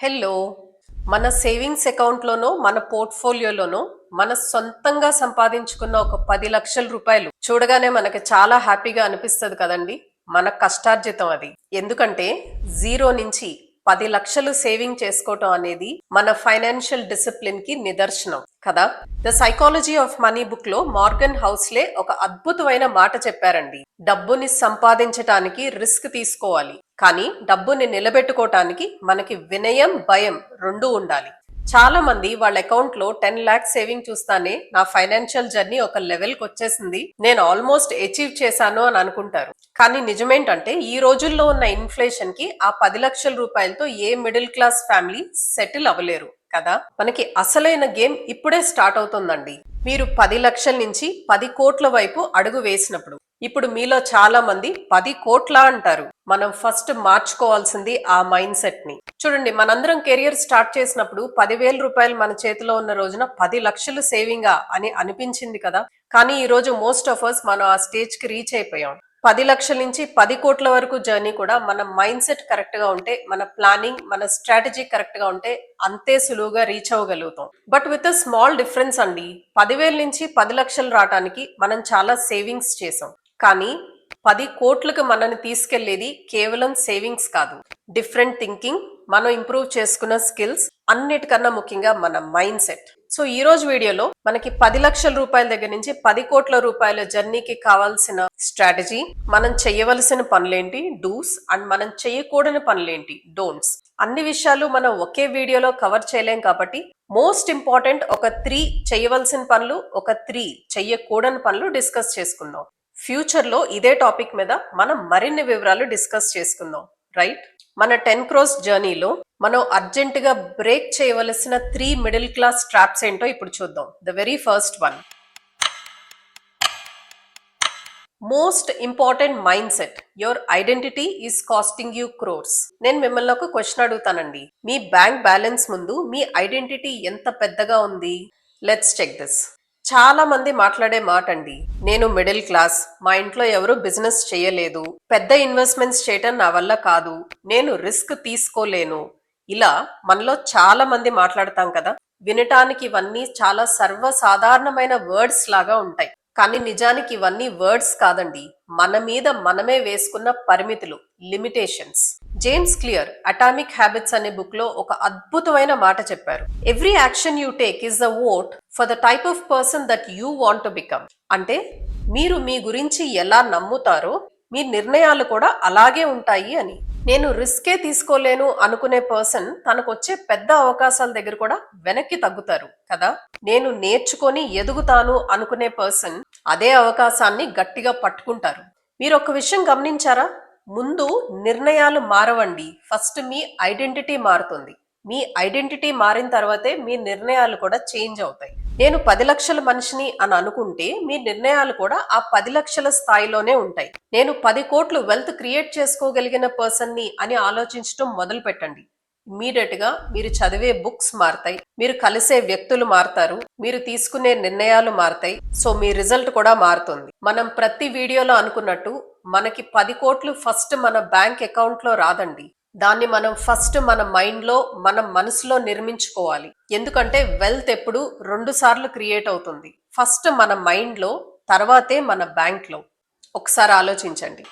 Hello! మన savings అకౌంట్‌లోనో, మన పోర్ట్‌ఫోలియోలోనో మన సొంతంగా సంపాదించుకున్న ఒక 10,00,000 రూపాయలు చూడగానే మనకి చాలా హ్యాపీగా అనిపిస్తది కదండీ! మన కష్టార్జితం అది. ఎందుకంటే జీరో నుంచి 10,00,000 సేవింగ్ చేసుకోవటం అనేది మన ఫైనాన్షియల్ డిసిప్లిన్‌కి నిదర్శనం కదా! 'ద సైకాలజీ ఆఫ్ మనీ' బుక్‌లో మార్గన్ హౌస్లే ఒక అద్భుతమైన మాట చెప్పారండి. డబ్బుని సంపాదించటానికి రిస్క్ తీసుకోవాలి. కానీ డబ్బుని నిలబెట్టుకోవటానికి మనకి వినయం, భయం రెండూ ఉండాలి. చాలా మంది వాళ్ళ అకౌంట్ లో 10 లాక్స్ సేవింగ్ చూస్తానే నా ఫైనాన్షియల్ జర్నీ ఒక లెవెల్ కి వచ్చేసింది, నేను ఆల్మోస్ట్ అచీవ్ చేశాను అని అనుకుంటారు. కానీ నిజమేంటంటే ఈ రోజుల్లో ఉన్న ఇన్ఫ్లేషన్ కి ఆ 10 లక్షల రూపాయలతో a middle class family settle అవ్వలేరు కదా. మనకి అసలైన గేమ్ ఇప్పుడే స్టార్ట్ అవుతుందండి. మీరు 10 లక్షల నుంచి 10 కోట్ల వైపు అడుగు వేసినప్పుడు ఇప్పుడు మీలో చాలా మంది 10 కోట్ల అంటారు. మనం ఫస్ట్ మార్చుకోవాల్సింది ఆ మైండ్ సెట్ ని. చూడండి, మనందరం కెరియర్ స్టార్ట్ చేసినప్పుడు 10,000 రూపాయలు మన చేతిలో ఉన్న రోజున 10 లక్షలు సేవింగా అని అనిపించింది కదా. కానీ ఈ రోజు మోస్ట్ ఆఫ్ అస్ మనం ఆ స్టేజ్ కి రీచ్ అయిపోయాం. 10 లక్షల నుంచి 10 కోట్ల వరకు జర్నీ కూడా మన మైండ్ సెట్ కరెక్ట్ గా ఉంటే, మన ప్లానింగ్, మన స్ట్రాటజీ కరెక్ట్ గా ఉంటే అంతే సులువుగా రీచ్ అవ్వగలుగుతాం. But with a small difference అండి. 10,000 నుంచి 10 లక్షలు రావడానికి మనం చాలా సేవింగ్స్ చేసాం. కానీ 10 కోట్లకు మనల్ని తీసుకెళ్లేది కేవలం సేవింగ్స్ కాదు, డిఫరెంట్ థింకింగ్, మనం ఇంప్రూవ్ చేసుకున్న స్కిల్స్, అన్నిటికన్నా ముఖ్యంగా మన మైండ్ సెట్. సో ఈ రోజు వీడియోలో మనకి 10 లక్షల రూపాయల దగ్గర నుంచి 10 కోట్ల రూపాయల జర్నీకి కావాల్సిన స్ట్రాటజీ, మనం చేయవలసిన పనులేంటి డూస్, అండ్ మనం చేయకూడని పనులేంటి డోంట్స్, అన్ని విషయాలు మనం ఒకే వీడియోలో కవర్ చేయలేం. కాబట్టి మోస్ట్ ఇంపార్టెంట్ ఒక 3 చేయవలసిన పనులు, ఒక 3 చెయ్యకూడని పనులు డిస్కస్ చేసుకుందాం. ఫ్యూచర్ లో ఇదే టాపిక్ మీద మనం మరిన్ని వివరాలు డిస్కస్ చేసుకుందాం. రైట్? మన 10 crores జర్నీలో మనం అర్జెంట్ గా బ్రేక్ చేయవలసిన 3 మిడిల్ క్లాస్ ట్రాప్స్ ఏంటో ఇప్పుడు చూద్దాం. The very first one, most important mind set, your identity is costing you crores. నేను మిమ్మల్ని ఒక క్వశ్చన్ అడుగుతానండి. మీ బ్యాంక్ బ్యాలెన్స్ ముందు మీ ఐడెంటిటీ ఎంత పెద్దగా ఉంది? Let's check this. చాలా మంది మాట్లాడే మాట అండి, నేను మిడిల్ క్లాస్, మా ఇంట్లో ఎవరు బిజినెస్ చేయలేదు, పెద్ద ఇన్వెస్ట్మెంట్స్ చేయటం నా వల్ల కాదు, నేను రిస్క్ తీసుకోలేను. ఇలా మనలో చాలా మంది మాట్లాడతాం కదా. వినటానికి ఇవన్నీ చాలా సర్వసాధారణమైన వర్డ్స్ లాగా ఉంటాయి. కానీ నిజానికి ఇవన్నీ వర్డ్స్ కాదండి, మన మీద మనమే వేసుకున్న పరిమితులు, limitations. James clear atomic habits అనే బుక్ లో ఒక అద్భుతమైన మాట చెప్పారు. Every action you take is the vote for the type of person that you want to become. అంటే మీరు మీ గురించి ఎలా నమ్ముతారో మీ నిర్ణయాలు కూడా అలాగే ఉంటాయి అని. నేను రిస్కే తీసుకోలేను అనుకునే పర్సన్ తనకొచ్చే పెద్ద అవకాశాల దగ్గర కూడా వెనక్కి తగ్గుతారు కదా. నేను నేర్చుకొని ఎదుగుతాను అనుకునే పర్సన్ అదే అవకాశాన్ని గట్టిగా పట్టుకుంటారు. మీరు ఒక విషయం గమనించారా? ముందు నిర్ణయాలు మారవండి, ఫస్ట్ మీ ఐడెంటిటీ మారుతుంది. మీ ఐడెంటిటీ మారిన తర్వాతే మీ నిర్ణయాలు కూడా చేంజ్ అవుతాయి. నేను 10 లక్షల మనిషిని అని అనుకుంటే మీ నిర్ణయాలు కూడా ఆ 10 లక్షల స్థాయిలోనే ఉంటాయి. నేను 10 కోట్లు వెల్త్ క్రియేట్ చేసుకోగలిగిన పర్సన్ ని అని ఆలోచించడం మొదలు పెట్టండి. ఇమ్మీడియట్ గా మీరు చదివే బుక్స్ మారతాయి, మీరు కలిసే వ్యక్తులు మారతారు, మీరు తీసుకునే నిర్ణయాలు మారతాయి. సో మీ రిజల్ట్ కూడా మారుతుంది. మనం ప్రతి వీడియోలో అనుకున్నట్టు మనకి 10 కోట్లు ఫస్ట్ మన బ్యాంక్ అకౌంట్ లో రాదండి. దాన్ని మనం ఫస్ట్ మన మైండ్ లో, మన మనసులో నిర్మించుకోవాలి. ఎందుకంటే వెల్త్ ఎప్పుడు 2 సార్లు క్రియేట్ అవుతుంది. ఫస్ట్ మన మైండ్ లో, తర్వాతే మన బ్యాంక్ లో. ఒకసారి ఆలోచించండి.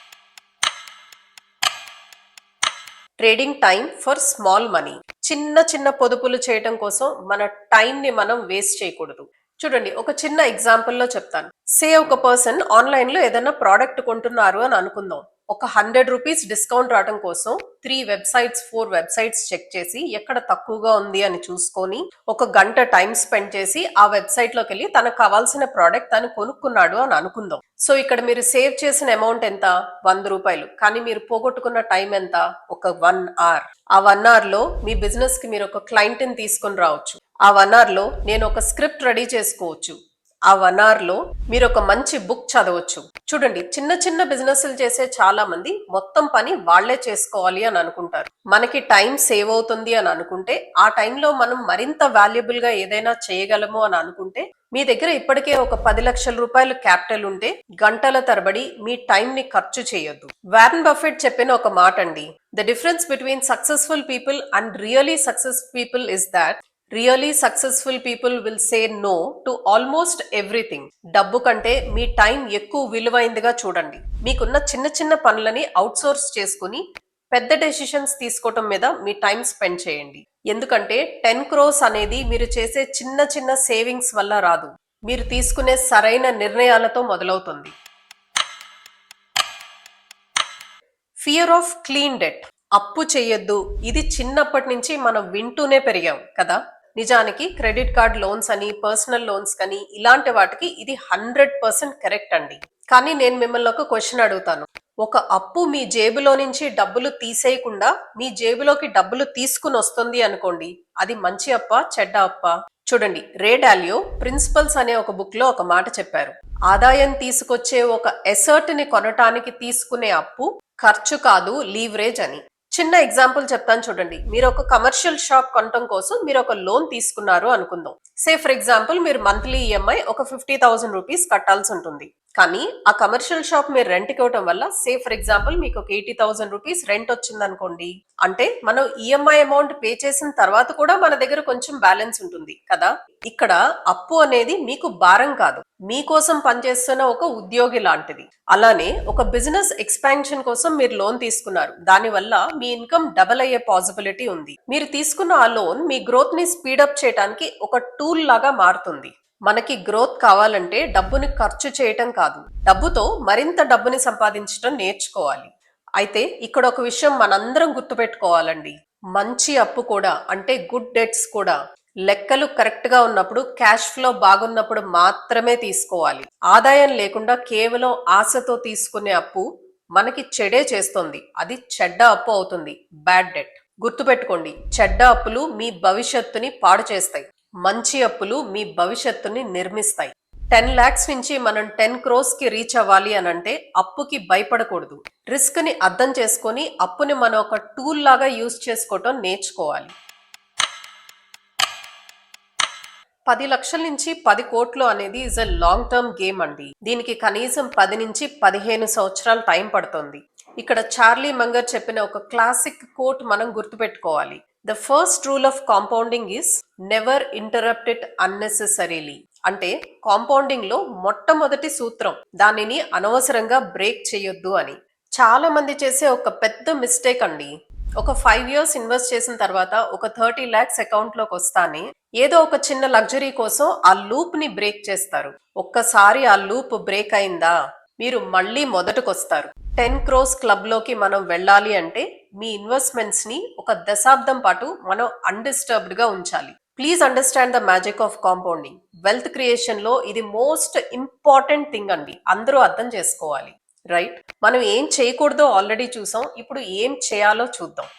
Trading time for small money. చిన్న చిన్న పొదుపులు చేయటం కోసం మన టైం ని మనం వేస్ట్ చేయకూడదు. చూడండి, ఒక చిన్న ఎగ్జాంపుల్ లో చెప్తాను. సే ఒక పర్సన్ ఆన్లైన్ లో ఏదైనా ప్రోడక్ట్ కొంటున్నారు అని అనుకుందాం. ఒక 100 రూపీస్ డిస్కౌంట్ రావడం కోసం 3 వెబ్సైట్స్ 4 వెబ్సైట్స్ చెక్ చేసి ఎక్కడ తక్కువగా ఉంది అని చూసుకొని ఒక గంట టైం స్పెండ్ చేసి ఆ వెబ్సైట్ లోకి వెళ్ళి తనకు కావాల్సిన ప్రోడక్ట్ తను కొనుక్కున్నాడు అని అనుకుందాం. సో ఇక్కడ మీరు సేవ్ చేసిన అమౌంట్ ఎంత? 100 రూపాయలు. కానీ మీరు పోగొట్టుకున్న టైం ఎంత? ఒక 1 అవర్. ఆ 1 అవర్ లో మీ బిజినెస్ కి మీరు ఒక క్లయింట్ ని తీసుకుని రావచ్చు. ఆ 1 అవర్ లో నేను ఒక స్క్రిప్ట్ రెడీ చేసుకోవచ్చు. ఆ 1 hour లో మీరు ఒక మంచి బుక్ చదవచ్చు. చూడండి, చిన్న చిన్న బిజినెస్లు చేసే చాలా మంది మొత్తం పని వాళ్లే చేసుకోవాలి అని అనుకుంటారు. మనకి టైం సేవ్ అవుతుంది అని అనుకుంటే, ఆ టైంలో మనం మరింత వాల్యుబుల్ గా ఏదైనా చేయగలము అని అనుకుంటే, మీ దగ్గర ఇప్పటికే ఒక 10 లక్షల రూపాయలు క్యాపిటల్ ఉంటే గంటల తరబడి మీ టైం ని ఖర్చు చేయొద్దు. వారెన్ బఫెట్ చెప్పిన ఒక మాట అండి, the difference between successful people and really successful people is that really successful people will say no to almost everything. డబ్బు కంటే మీ టైం ఎక్కువ విలువైందిగా చూడండి. మీకున్న చిన్న చిన్న పనులని అవుట్సోర్స్ చేసుకుని పెద్ద డెసిషన్స్ తీసుకోవటం మీద మీ టైం స్పెండ్ చేయండి. ఎందుకంటే 10 crores అనేది మీరు చేసే చిన్న చిన్న సేవింగ్స్ వల్ల రాదు, మీరు తీసుకునే సరైన నిర్ణయాలతో మొదలవుతుంది. Fear of clean debt. అప్పు చేయొద్దు, ఇది చిన్నప్పటి నుంచి మనం వింటూనే పెరిగాం కదా. నిజానికి క్రెడిట్ కార్డ్ లోన్స్ అని, పర్సనల్ లోన్స్ కానీ ఇలాంటి వాటికి ఇది 100% కరెక్ట్ అండి. కానీ నేను మిమ్మల్ని ఒక క్వశ్చన్ అడుగుతాను. ఒక అప్పు మీ జేబులో నుంచి డబ్బులు తీసేయకుండా మీ జేబులోకి డబ్బులు తీసుకుని వస్తుంది అనుకోండి, అది మంచి అప్ప, చెడ్డ అప్ప? చూడండి, రే డాలియో ప్రిన్సిపల్స్ అనే ఒక బుక్ లో ఒక మాట చెప్పారు. ఆదాయం తీసుకొచ్చే ఒక ఎసర్ట్ ని కొనటానికి తీసుకునే అప్పు ఖర్చు కాదు, లీవరేజ్ అని. చిన్న ఎగ్జాంపుల్ చెప్తాను చూడండి. మీరు ఒక కమర్షియల్ షాప్ కొనటం కోసం మీరు ఒక లోన్ తీసుకున్నారు అనుకుందాం. సే ఫర్ ఎగ్జాంపుల్ మీరు మంత్లీ ఈఎంఐ ఒక 50,000 రూపీస్ కట్టాల్సి ఉంటుంది. కానీ ఆ కమర్షియల్ షాప్ మీరు రెంట్కి ఇవ్వటం వల్ల సే ఫర్ ఎగ్జాంపుల్ మీకు ఒక 80,000 రూపీస్ రెంట్ వచ్చింది అనుకోండి. అంటే మనం ఈఎంఐ అమౌంట్ పే చేసిన తర్వాత కూడా మన దగ్గర కొంచెం బ్యాలెన్స్ ఉంటుంది కదా. ఇక్కడ అప్పు అనేది మీకు భారం కాదు, మీకోసం పనిచేస్తున్న ఒక ఉద్యోగి లాంటిది. అలానే ఒక బిజినెస్ ఎక్స్పాన్షన్ కోసం మీరు లోన్ తీసుకున్నారు, దానివల్ల మీ ఇన్కమ్ డబల్ అయ్యే పాసిబిలిటీ ఉంది. మీరు తీసుకున్న ఆ లోన్ మీ గ్రోత్ ని స్పీడప్ చేయడానికి ఒక టూల్ లాగా మారుతుంది. మనకి గ్రోత్ కావాలంటే డబ్బుని ఖర్చు చేయటం కాదు, డబ్బుతో మరింత డబ్బుని సంపాదించడం నేర్చుకోవాలి. అయితే ఇక్కడ ఒక విషయం మనందరం గుర్తుపెట్టుకోవాలండి. మంచి అప్పు కూడా, అంటే గుడ్ డెట్స్ కూడా, లెక్కలు కరెక్ట్ గా ఉన్నప్పుడు, క్యాష్ ఫ్లో బాగున్నప్పుడు మాత్రమే తీసుకోవాలి. ఆదాయం లేకుండా కేవలం ఆశతో తీసుకునే అప్పు మనకి చెడే చేస్తుంది, అది చెడ్డ అప్పు అవుతుంది, బ్యాడ్ డెట్. గుర్తుపెట్టుకోండి, చెడ్డ అప్పులు మీ భవిష్యత్తుని పాడు చేస్తాయి, మంచి అప్పులు మీ భవిష్యత్తుని నిర్మిస్తాయి. 10 lakhs నుంచి మనం 10 crores కి రీచ్ అవ్వాలి అని అంటే అప్పుకి భయపడకూడదు. రిస్క్ ని అర్థం చేసుకొని అప్పుని మనం ఒక టూల్ లాగా యూజ్ చేసుకోవటం నేర్చుకోవాలి. 10 లక్షల నుంచి 10 కోట్లు అనేది is a long term game అండి. దీనికి కనీసం 10 నుంచి 15 సంవత్సరాలు టైం పడుతుంది. ఇక్కడ చార్లీ మంగర్ చెప్పిన ఒక క్లాసిక్ కోట్ మనం గుర్తుపెట్టుకోవాలి. The first rule of compounding is never interrupt it unnecessarily. అంటే కాంపౌండింగ్ లో మొట్టమొదటి సూత్రం, దానిని అనవసరంగా బ్రేక్ చేయొద్దు అని. చాలా మంది చేసే ఒక పెద్ద మిస్టేక్ అండి. ఒక 5 years ఇన్వెస్ట్ చేసిన తర్వాత ఒక 30 lakhs అకౌంట్ లోకి వస్తానే ఏదో ఒక చిన్న లగ్జరీ కోసం ఆ లూప్ ని బ్రేక్ చేస్తారు. ఒక్కసారి ఆ లూప్ బ్రేక్ అయిందా, మీరు మళ్ళీ మొదటకొస్తారు. 10 crores క్లబ్ లోకి మనం వెళ్ళాలి అంటే మీ ఇన్వెస్ట్మెంట్స్ ని ఒక దశాబ్దం పాటు మనం అన్డిస్టర్బ్డ్ గా ఉంచాలి. Please understand the magic of compounding. Wealth creation లో ఇది మోస్ట్ ఇంపార్టెంట్ థింగ్ అండి, అందరూ అర్థం చేసుకోవాలి. రైట్, మనం ఏం చేయకూడదో ఆల్రెడీ చూసాం, ఇప్పుడు ఏం చేయాలో చూద్దాం.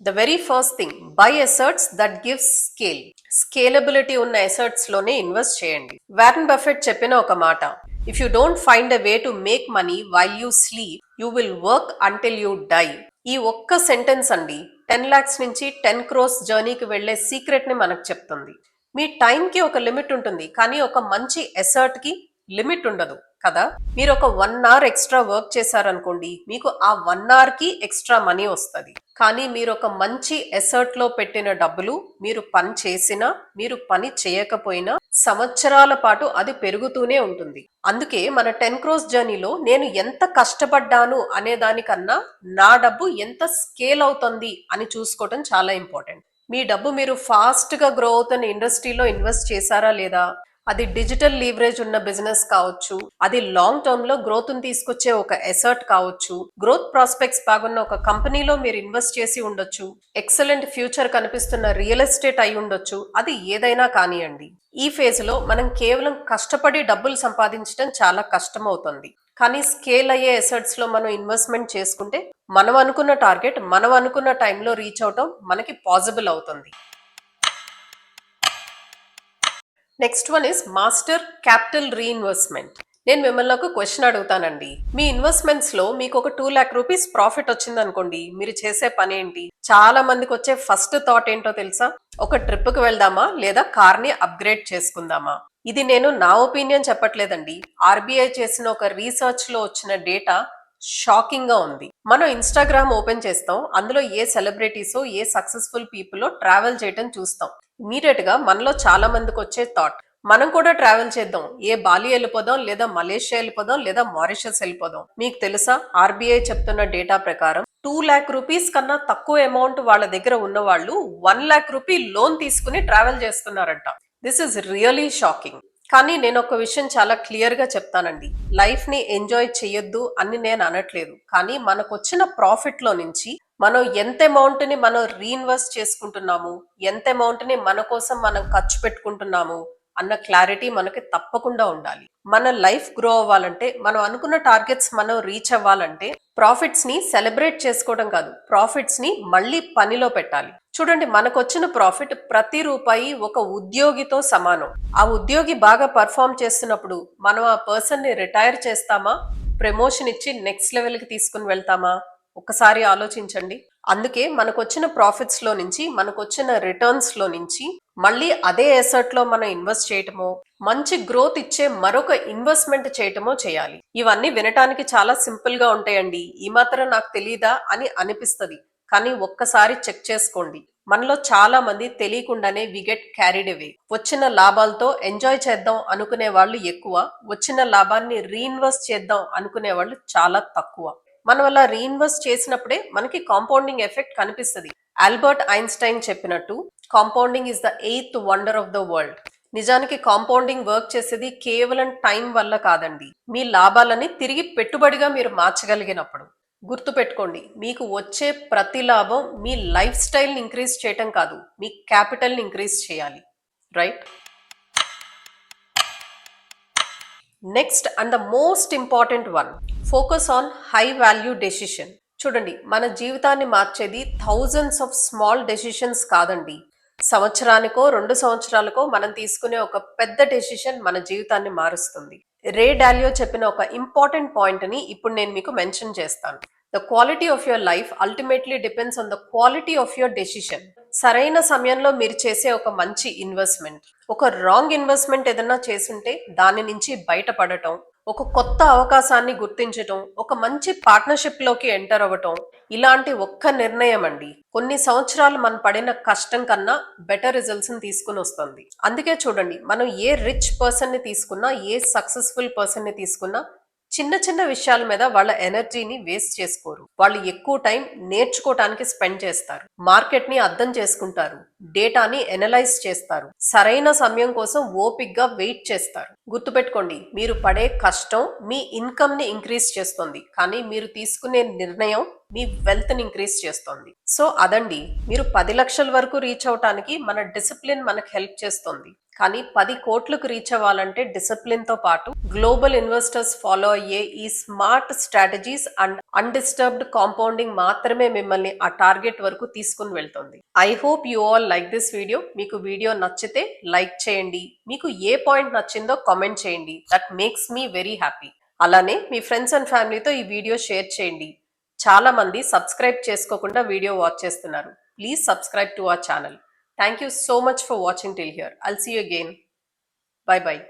The very first thing, buy assets that gives scale. Scalability ఉన్న అసెట్స్ లోనే ఇన్వెస్ట్ చేయండి. వారెన్ బఫెట్ చెప్పిన ఒక మాట, if you don't find a way to make money while you sleep, you will work until you die. ఈ ఒక్క sentence అండి 10 lakhs నుంచి 10 crores జర్నీకి వెళ్లే సీక్రెట్ ని మనకు చెప్తుంది. మీ టైంకి ఒక లిమిట్ ఉంటుంది, కానీ ఒక మంచి ఎసర్ట్ కి లిమిట్ ఉండదు కదా. మీరు ఒక 1 hour ఎక్స్ట్రా వర్క్ చేశారనుకోండి, మీకు ఆ 1 hour కి ఎక్స్ట్రా మనీ వస్తుంది. కానీ మీరు ఒక మంచి ఎసర్ట్ లో పెట్టిన డబ్బులు, మీరు పని చేసినా మీరు పని చేయకపోయినా సంవత్సరాల పాటు అది పెరుగుతూనే ఉంటుంది. అందుకే మన 10 crores జర్నీలో నేను ఎంత కష్టపడ్డాను అనే దానికన్నా నా డబ్బు ఎంత స్కేల్ అవుతుంది అని చూసుకోవటం చాలా ఇంపార్టెంట్. మీ డబ్బు మీరు ఫాస్ట్ గా గ్రో అవుతున్న ఇండస్ట్రీలో ఇన్వెస్ట్ చేశారా లేదా, అది డిజిటల్ లీవరేజ్ ఉన్న బిజినెస్ కావచ్చు, అది లాంగ్ టర్మ్ లో గ్రోత్ ని తీసుకొచ్చే ఒక ఎసర్ట్ కావచ్చు, గ్రోత్ ప్రాస్పెక్ట్స్ బాగున్న ఒక కంపెనీలో మీరు ఇన్వెస్ట్ చేసి ఉండొచ్చు, ఎక్సలెంట్ ఫ్యూచర్ కనిపిస్తున్న రియల్ ఎస్టేట్ అయి ఉండొచ్చు, అది ఏదైనా కానివ్వండి. ఈ ఫేజ్ లో మనం కేవలం కష్టపడి డబ్బులు సంపాదించడం చాలా కష్టం అవుతుంది. కానీ స్కేల్ అయ్యే ఎసెట్స్ లో మనం ఇన్వెస్ట్మెంట్ చేసుకుంటే మనం అనుకున్న టార్గెట్ మనం అనుకున్న టైంలో రీచ్ అవటం మనకి పాసిబుల్ అవుతుంది. Next one is master capital reinvestment. నేను మిమ్మల్ని ఒక క్వశ్చన్ అడుగుతానండి. మీ ఇన్వెస్ట్మెంట్స్ లో మీకు ఒక 2 lakh రూపీస్ ప్రాఫిట్ వచ్చింది అనుకోండి, మీరు చేసే పని ఏంటి? చాలా మందికి వచ్చే ఫస్ట్ థాట్ ఏంటో తెలుసా? ఒక ట్రిప్ కి వెళ్దామా లేదా కార్ ని అప్గ్రేడ్ చేసుకుందామా? ఇది నేను నా ఒపీనియన్ చెప్పట్లేదండి. ఆర్బీఐ చేసిన ఒక రీసెర్చ్ లో వచ్చిన డేటా షాకింగ్ గా ఉంది. మనం ఇన్స్టాగ్రామ్ ఓపెన్ చేస్తాం, అందులో ఏ సెలబ్రిటీస్ ఏ సక్సెస్ఫుల్ పీపుల్ ట్రావెల్ చేయటం చూస్తాం. ఇమీడియట్ గా మనలో చాలా మందికి వచ్చే థాట్, మనం కూడా ట్రావెల్ చేద్దాం, ఏ బాలి వెళ్ళిపోదాం లేదా మలేషియా వెళ్ళిపోదాం లేదా మారిషస్ వెళ్ళిపోదాం. మీకు తెలుసా, ఆర్బీఐ చెప్తున్న డేటా ప్రకారం 2 lakh రూపీస్ కన్నా తక్కువ అమౌంట్ వాళ్ళ దగ్గర ఉన్న వాళ్ళు 1 lakh రూపీ లోన్ తీసుకుని ట్రావెల్ చేస్తున్నారంట. This is really shocking. కానీ నేను ఒక విషయం చాలా క్లియర్ గా చెప్తానండి. లైఫ్ ని ఎంజాయ్ చేయొద్దు అని నేను అనట్లేదు, కానీ మనకు వచ్చిన ప్రాఫిట్ లో నుంచి మనం ఎంత అమౌంట్ ని మనం రీఇన్వెస్ట్ చేసుకుంటున్నాము, ఎంత అమౌంట్ ని మన కోసం మనం ఖర్చు పెట్టుకుంటున్నాము అన్న క్లారిటీ మనకి తప్పకుండా ఉండాలి. మన లైఫ్ గ్రో అవ్వాలంటే, మనం అనుకున్న టార్గెట్స్ మనం రీచ్ అవ్వాలంటే ప్రాఫిట్స్ ని సెలబ్రేట్ చేసుకోవడం కాదు, ప్రాఫిట్స్ ని మళ్ళీ పనిలో పెట్టాలి. చూడండి, మనకు వచ్చిన ప్రాఫిట్ ప్రతి రూపాయి ఒక ఉద్యోగితో సమానం. ఆ ఉద్యోగి బాగా పర్ఫామ్ చేస్తున్నప్పుడు మనం ఆ పర్సన్ ని రిటైర్ చేస్తామా, ప్రమోషన్ ఇచ్చి నెక్స్ట్ లెవెల్ కి తీసుకుని వెళ్తామా? ఒకసారి ఆలోచించండి. అందుకే మనకు వచ్చిన ప్రాఫిట్స్ లో నుంచి, మనకు వచ్చిన రిటర్న్స్ లో నుంచి మళ్ళీ అదే అసెట్ లో మనం ఇన్వెస్ట్ చేయటమో, మంచి గ్రోత్ ఇచ్చే మరొక ఇన్వెస్ట్మెంట్ చేయటమో చేయాలి. ఇవన్నీ వినటానికి చాలా సింపుల్ గా ఉంటాయండి. ఈ మాత్రం నాకు తెలీదా అని అనిపిస్తది, కానీ ఒక్కసారి చెక్ చేసుకోండి. మనలో చాలా మంది తెలియకుండానే వి గెట్ క్యారీడ్ అవే. వచ్చిన లాభాలతో ఎంజాయ్ చేద్దాం అనుకునే వాళ్ళు ఎక్కువ, వచ్చిన లాభాన్ని రీఇన్వెస్ట్ చేద్దాం అనుకునే వాళ్ళు చాలా తక్కువ. మనం అలా రీఇన్వెస్ట్ చేసినప్పుడే మనకి కాంపౌండింగ్ ఎఫెక్ట్ కనిపిస్తుంది. ఆల్బర్ట్ ఐన్స్టైన్ చెప్పినట్టు, compounding is the 8th wonder of the world. నిజానికి కాంపౌండింగ్ వర్క్ చేసేది కేవలం టైం వల్ల కాదండి, మీ లాభాలని తిరిగి పెట్టుబడిగా మీరు మార్చగలిగినప్పుడు. గుర్తు పెట్టుకోండి, మీకు వచ్చే ప్రతి లాభం మీ లైఫ్ స్టైల్ ని ఇంక్రీజ్ చేయటం కాదు, మీ క్యాపిటల్ ని ఇంక్రీజ్ చేయాలి. Right? Next and the most important one, focus on high value decision. చూడండి, మన జీవితాన్ని మార్చేది థౌజండ్స్ ఆఫ్ స్మాల్ డెసిషన్స్ కాదండి. సంవత్సరానికో 2 సంవత్సరాలకో మనం తీసుకునే ఒక పెద్ద డెసిషన్ మన జీవితాన్ని మారుస్తుంది. రే డాలియో చెప్పిన ఒక ఇంపార్టెంట్ పాయింట్ ని ఇప్పుడు నేను మీకు మెన్షన్ చేస్తాను. The quality of your life ultimately depends on the quality of your decision. సరైన సమయంలో మీరు చేసే ఒక మంచి ఇన్వెస్ట్మెంట్, ఒక రాంగ్ ఇన్వెస్ట్మెంట్ ఏదన్నా చేసుంటే దాని నుంచి బయటపడటం, ఒక కొత్త అవకాశాన్ని గుర్తించటం, ఒక మంచి పార్ట్నర్షిప్ లోకి ఎంటర్ అవ్వటం, ఇలాంటి ఒక్క నిర్ణయం అండి కొన్ని సంవత్సరాలు మనం పడిన కష్టం కన్నా బెటర్ రిజల్ట్స్ ని తీసుకుని వస్తుంది. అందుకే చూడండి, మనం ఏ రిచ్ పర్సన్ ని తీసుకున్నా, ఏ సక్సెస్ఫుల్ పర్సన్ ని తీసుకున్నా, చిన్న చిన్న విషయాల మీద వాళ్ళ ఎనర్జీని వేస్ట్ చేసుకోరు. వాళ్ళు ఎక్కువ టైం నేర్చుకోవటానికి స్పెండ్ చేస్తారు, మార్కెట్ ని అర్థం చేసుకుంటారు, డేటాని ఎనలైజ్ చేస్తారు, సరైన సమయం కోసం ఓపిక్ గా వెయిట్ చేస్తారు. గుర్తుపెట్టుకోండి, మీరు పడే కష్టం మీ ఇన్కమ్ ని ఇంక్రీజ్ చేస్తుంది, కానీ మీరు తీసుకునే నిర్ణయం మీ వెల్త్ ని ఇంక్రీజ్ చేస్తుంది. సో అదండి, మీరు 10 లక్షల వరకు రీచ్ అవటానికి మన డిసిప్లిన్ మనకు హెల్ప్ చేస్తుంది. కానీ 10 కోట్లకు రీచ్ అవ్వాలంటే డిసిప్లిన్ తో పాటు గ్లోబల్ ఇన్వెస్టర్స్ ఫాలో అయ్యే ఈ smart strategies and undisturbed compounding మాత్రమే మిమ్మల్ని ఆ టార్గెట్ వరకు తీసుకుని వెళ్తుంది. I hope you all like this video. మీకు వీడియో నచ్చితే లైక్ చేయండి, మీకు ఏ పాయింట్ నచ్చిందో కామెంట్ చేయండి. That makes me very happy. అలానే మీ ఫ్రెండ్స్ అండ్ ఫ్యామిలీతో ఈ వీడియో షేర్ చేయండి. చాలా మంది సబ్స్క్రైబ్ చేసుకోకుండా వీడియో వాచ్ చేస్తున్నారు. Please subscribe to our channel. Thank you so much for watching till here. I'll see you again. Bye bye.